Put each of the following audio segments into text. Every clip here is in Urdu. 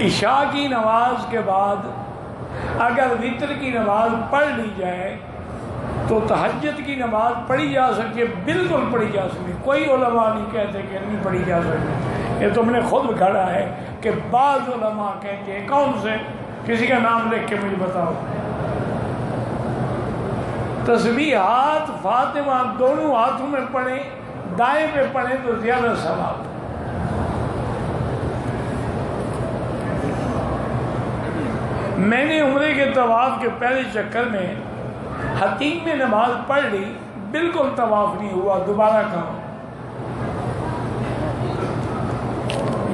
عشاء کی نماز کے بعد اگر وتر کی نماز پڑھ لی جائے تو تہجد کی نماز پڑھی جا سکتی ہے، بالکل پڑھی جا سکتی ہے، کوئی علماء نہیں کہتے کہ نہیں پڑھی جا سکتی۔ یہ تم نے خود گھڑا ہے کہ بعض علماء کہتے ہیں، کون سے؟ کسی کا نام لکھ کے مجھے بتاؤ۔ تسبیحات فاطمہ دونوں ہاتھوں میں پڑھیں، دائیں پہ پڑھیں تو زیادہ ثواب۔ میں نے عمرے کے طواف کے پہلے چکر میں حتیم میں نماز پڑھ لی، بالکل طواف نہیں ہوا، دوبارہ کرو۔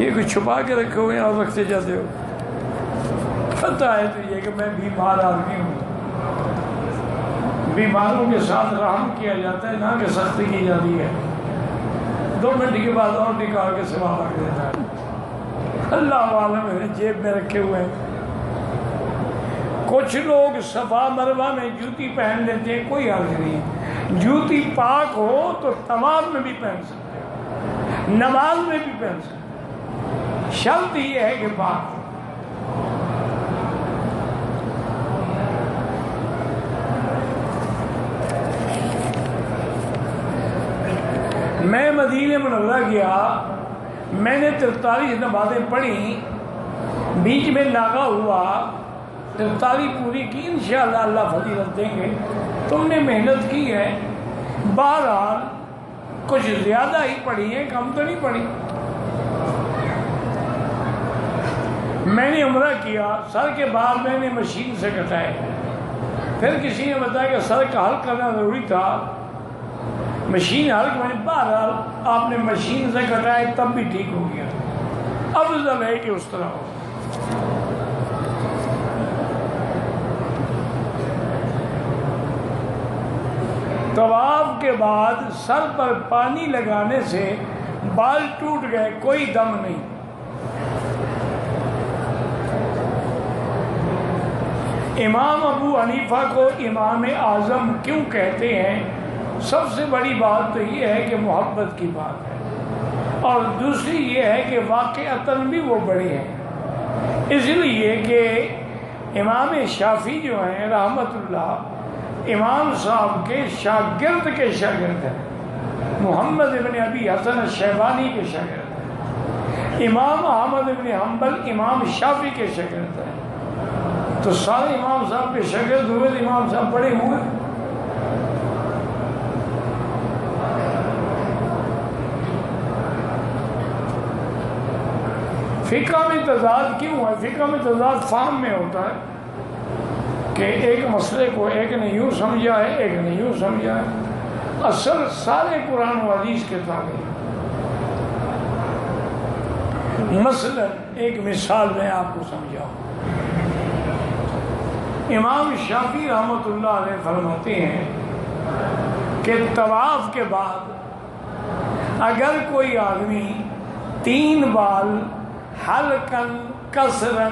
یہ کچھ چھپا کے رکھے ہوئے ہیں اور رکھتے جاتے ہو؟ پتہ ہے تو یہ کہ میں بیمار آدمی ہوں، بیماروں کے ساتھ رحم کیا جاتا ہے، نہ کہ سختی کی جاتی ہے۔ 2 منٹ کے بعد اور نکال کے سوال رکھ دیتا ہے، اللہ عالم ہے، جیب میں رکھے ہوئے ہیں۔ کچھ لوگ صفا مروہ میں جوتی پہن لیتے ہیں، کوئی حرج نہیں، جوتی پاک ہو تو طواف میں بھی پہن سکتے ہیں، نماز میں بھی پہن سکتے ہیں، شرط یہ ہے کہ پاک ہو۔ میں مدینہ منورہ گیا، میں نے 43 نمازیں پڑھی، بیچ میں ناغہ ہوا، 43 پوری کی، انشاءاللہ اللہ فضیلت دیں گے۔ تم نے محنت کی ہے، بہرحال کچھ زیادہ ہی پڑھی ہے، کم تو نہیں پڑھی۔ میں نے عمرہ کیا، سر کے بال میں نے مشین سے کٹائے، پھر کسی نے بتایا کہ سر کا حلق کرنا ضروری تھا، مشین حلق میں، بہرحال آپ نے مشین سے کٹائے تب بھی ٹھیک ہو گیا، افضل ہے کہ اس طرح ہو۔ طواف کے بعد سر پر پانی لگانے سے بال ٹوٹ گئے، کوئی دم نہیں۔ امام ابو حنیفہ کو امام اعظم کیوں کہتے ہیں؟ سب سے بڑی بات تو یہ ہے کہ محبت کی بات ہے، اور دوسری یہ ہے کہ واقعتاً بھی وہ بڑے ہیں، اس لیے کہ امام شافعی جو ہیں رحمت اللہ، امام صاحب کے شاگرد ہیں، محمد ابن ابی حسن الشیبانی کے شاگرد ہیں، امام احمد ابن حنبل امام شافعی کے شاگرد ہیں، تو سارے امام صاحب کے شاگرد ہوئے، امام صاحب بڑے ہوئے۔ فقہ میں تضاد کیوں ہے؟ فقہ میں تضاد فہم میں ہوتا ہے کہ ایک مسئلے کو ایک نے یوں سمجھا ہے، ایک نے یوں سمجھا ہے، اصل سارے قرآن و حدیث کے تابع۔ مثلا ایک مثال میں آپ کو سمجھاؤں، امام شافعی رحمۃ اللہ علیہ فرماتے ہیں کہ طواف کے بعد اگر کوئی آدمی 3 بال حلقاً کسراً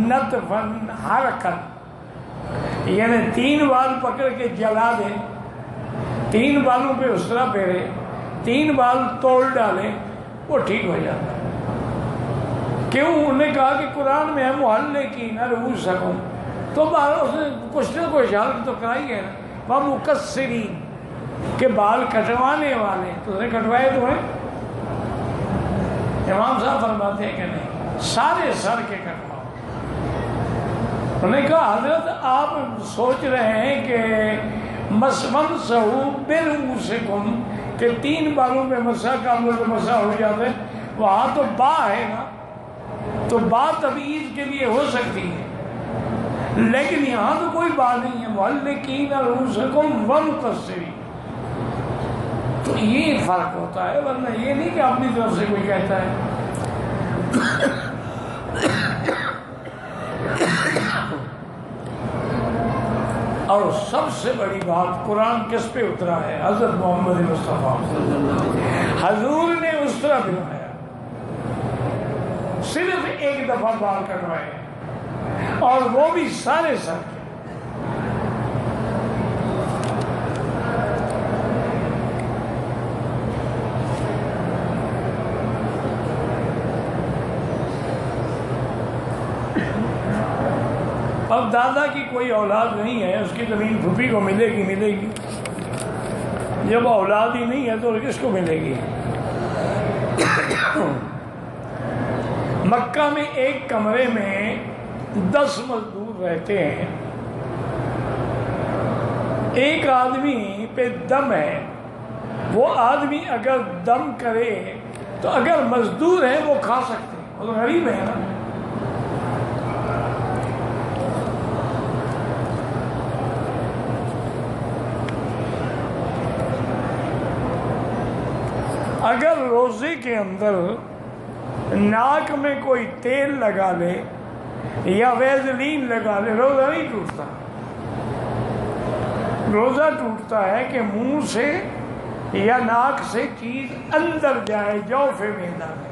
نتفاً حرکاً، یعنی 3 بال پکڑ کے جلا دے، 3 بالوں پہ اس طرح پھیرے، 3 بال توڑ ڈالے، وہ ٹھیک ہو جاتا ہے۔ کیوں؟ انہوں نے کہا کہ قرآن میں ہے محلقین رؤوسکم، تو اس نے کچھ نہ کچھ حلق تو کرائی ہے نا، ومقصرین کے بال کٹوانے والے، تو اس نے کٹوائے تو ہیں۔ امام صاحب فرماتے ہیں کہ نہیں، سارے سر کے کٹواؤ۔ انہوں نے کہا حضرت آپ سوچ رہے ہیں کہ مسحوا برؤوسکم کہ 3 بالوں پہ مسح کر لو تو مسح ہو جاتا ہے، وہاں تو با ہے نا، تو با تبعیض کے لیے ہو سکتی ہے، لیکن یہاں تو کوئی با نہیں ہے، محلقین رؤوسکم ومقصرین، تو یہ فرق ہوتا ہے، ورنہ یہ نہیں کہ اپنی طرف سے کوئی کہتا ہے۔ اور سب سے بڑی بات، قرآن کس پہ اترا ہے؟ حضرت محمد مصطفیٰ، حضور نے اس طرح بنایا، صرف ایک دفعہ بال کٹوائے، اور وہ بھی سارے سر کے۔ اب دادا کی کوئی اولاد نہیں ہے، اس کی زمین پھوپھی کو ملے گی، جب اولاد ہی نہیں ہے تو کس کو ملے گی؟ مکہ میں ایک کمرے میں 10 مزدور رہتے ہیں، ایک آدمی پہ دم ہے، وہ آدمی اگر دم کرے تو اگر مزدور ہیں وہ کھا سکتے ہیں، وہ تو غریب ہے نا۔ اگر روزے کے اندر ناک میں کوئی تیل لگا لے یا ویزلین لگا لے، روزہ نہیں ٹوٹتا۔ روزہ ٹوٹتا ہے کہ منہ سے یا ناک سے چیز اندر جائے، جوف معدہ میں۔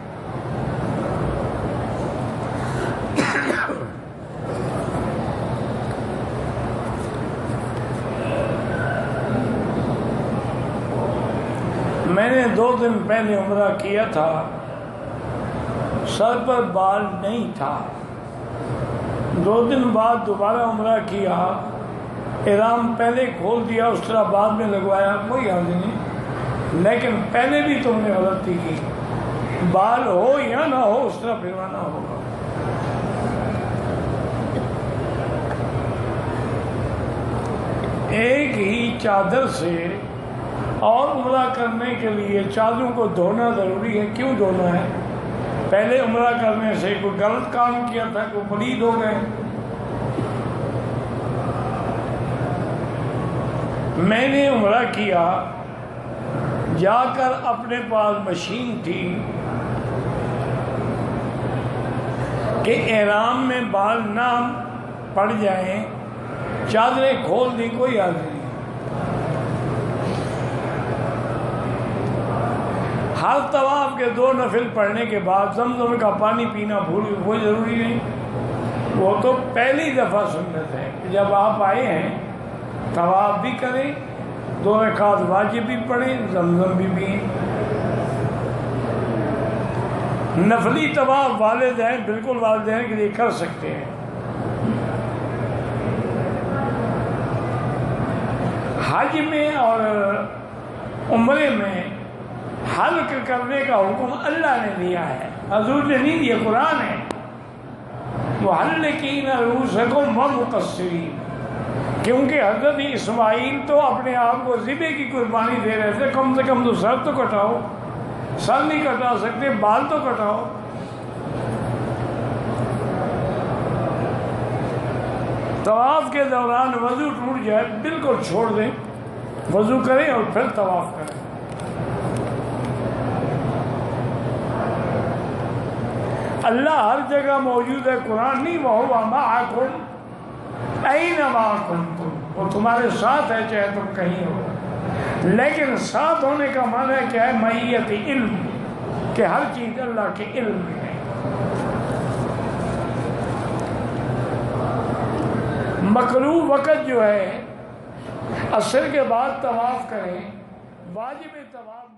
میں نے 2 دن پہلے عمرہ کیا تھا، سر پر بال نہیں تھا۔ 2 دن بعد دوبارہ عمرہ کیا، احرام پہلے کھول دیا، اس طرح بعد میں لگوایا، کوئی حرج نہیں، لیکن پہلے بھی تم نے غلطی کی، بال ہو یا نہ ہو اس طرح پھروانا ہوگا۔ ایک ہی چادر سے اور عمرہ کرنے کے لیے چادروں کو دھونا ضروری ہے۔ کیوں دھونا ہے؟ پہلے عمرہ کرنے سے کوئی غلط کام کیا تھا، کوئی پلید ہو گئے۔ میں نے عمرہ کیا، جا کر اپنے پاس مشین تھی کہ احرام میں بال نہ پڑ جائیں، چادریں کھول دی، کوئی حرج نہیں۔ ہر طواف کے 2 نفل پڑھنے کے بعد زمزم کا پانی پینا کوئی ضروری نہیں، وہ تو پہلی دفعہ سنت ہے کہ جب آپ آئے ہیں طواف بھی کریں، 2 رکعت واجب بھی پڑھیں، زمزم بھی پئیں۔ نفلی طواف والدین بالکل والدین کے لیے کر سکتے ہیں۔ حج میں اور عمرے میں حلق کرنے کا حکم اللہ نے دیا ہے، حضور نے نہیں دیا، قرآن ہے۔ وَحَلِّقِينَ رُؤُوسَكُمْ وَمُقَصِّرِينَ، کیونکہ حضرت اسماعیل تو اپنے آپ کو ذبح کی قربانی دے رہے تھے، کم سے کم تو سر تو کٹاؤ، سر نہیں کٹا سکتے، بال تو کٹاؤ۔ طواف کے دوران وضو ٹوٹ جائے بالکل چھوڑ دیں، وضو کریں اور پھر طواف کریں۔ اللہ ہر جگہ موجود ہے، قرآن نہیں، وَهُوَ مَعَكُمْ أَيْنَمَا كُنْتُمْ، وہ تمہارے ساتھ ہے چاہے تم کہیں ہو۔ لیکن ساتھ ہونے کا معنی کیا ہے؟ معیت علم، کہ ہر چیز اللہ کے علم میں ہے۔ مکروہ وقت جو ہے عصر کے بعد طواف کریں، واجب طواف